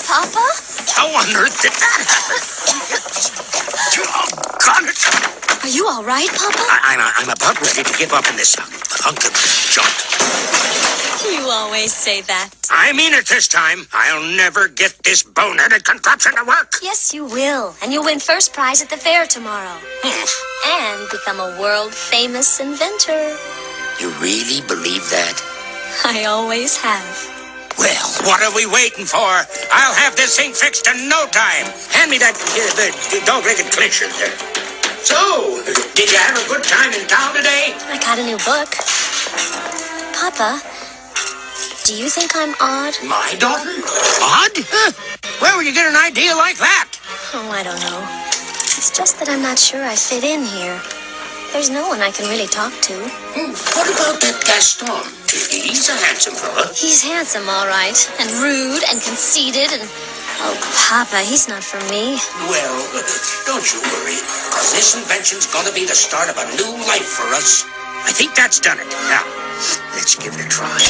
Papa? How on earth did that happen? Doggone it. Are you all right, Papa? I'm about ready to give up in this hunk of junk. You always say that. I mean it this time. I'll never get this boneheaded contraption to work. Yes, you will. And you'll win first prize at the fair tomorrow. And become a world-famous inventor. You really believe that? I always have. Well, what are we waiting for? I'll have this thing fixed in no time. Hand me that the dog-legged clincher there. So, did you have a good time in town today? I got a new book. Papa, do you think I'm odd? My daughter? Odd? Huh. Where would you get an idea like that? Oh, I don't know. It's just that I'm not sure I fit in here. There's no one I can really talk to. What about that Gaston? He's a handsome fella. He's handsome, all right. And rude and conceited and... Oh, Papa, he's not for me. Well, don't you worry. This invention's gonna be the start of a new life for us. I think that's done it. Now, let's give it a try.